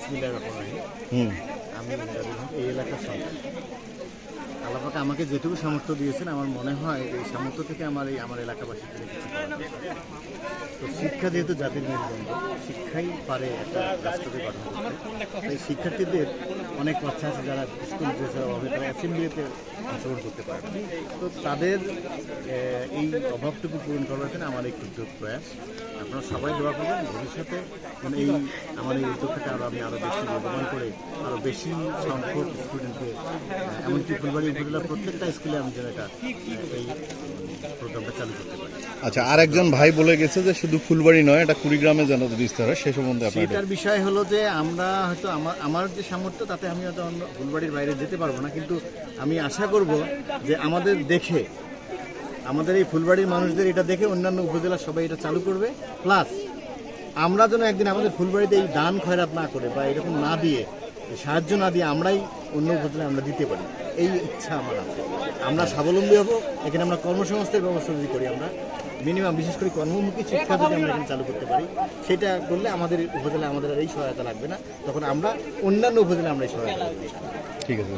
বিসমিল্লাহির আমি এই এলাকার সন্তান। আল্লাহ পাক আমাকে যেটুকু সামর্থ্য দিয়েছেন, আমার মনে হয় এই সামর্থ্য থেকে আমার এলাকাবাসীর জন্য কিছু করা দরকার। তো শিক্ষা যেহেতু জাতির মেরুদণ্ড, শিক্ষাই পারে একটা রাষ্ট্রকে গঠন করতে। তাই শিক্ষার্থীদের অনেক বাচ্চা আছে যারা স্কুল ড্রেসের অভাবে তারা অ্যাসেম্বলিতে অংশগ্রহণ করতে পারে না। তো তাদের এই অভাবটুকু পূরণ করার জন্য আমার এই ক্ষুদ্র প্রয়াস। আপনারা সবাই দোয়া করবেন ভবিষ্যতে মানে আমার এই উদ্যোগটাকে আমি আরও বেশি লাভবান করে আরও বেশি সংখ্যক স্টুডেন্টকে, এমনকি ফুলবাড়ি উপজেলার প্রত্যেকটা স্কুলে আমি যেন এই প্রোগ্রামটা চালু করতে পারি। আচ্ছা, আর একজন ভাই বলে গেছে যে শুধু ফুলবাড়ি নয়, এটা কুড়িগ্রামে যেন বিস্তার হয়, সে সম্বন্ধে এটার বিষয় হলো যে আমরা হয়তো আমার যে সামর্থ্য তাতে আমি হয়তো ফুলবাড়ির বাইরে যেতে পারবো না, কিন্তু আমি আশা করব যে আমাদের দেখে, আমাদের এই ফুলবাড়ির মানুষদের এটা দেখে অন্যান্য উপজেলার সবাই এটা চালু করবে। প্লাস আমরা যেন একদিন আমাদের ফুলবাড়িতে এই দান খয়রাত না করে বা এরকম না দিয়ে, সাহায্য না দিয়ে আমরাই অন্য উপজেলায় আমরা দিতে পারি, এই ইচ্ছা আমার আছে। আমরা স্বাবলম্বী হব, এখানে আমরা কর্মসংস্থানের ব্যবস্থা যদি করি, আমরা মিনিমাম বিশেষ করে কর্মমুখী শিক্ষা যদি আমরা এখানে চালু করতে পারি, সেটা করলে আমাদের উপজেলায় আমাদের আর এই সহায়তা লাগবে না, তখন আমরা অন্যান্য উপজেলায় আমরা এই সহায়তা লাগবে। ঠিক আছে।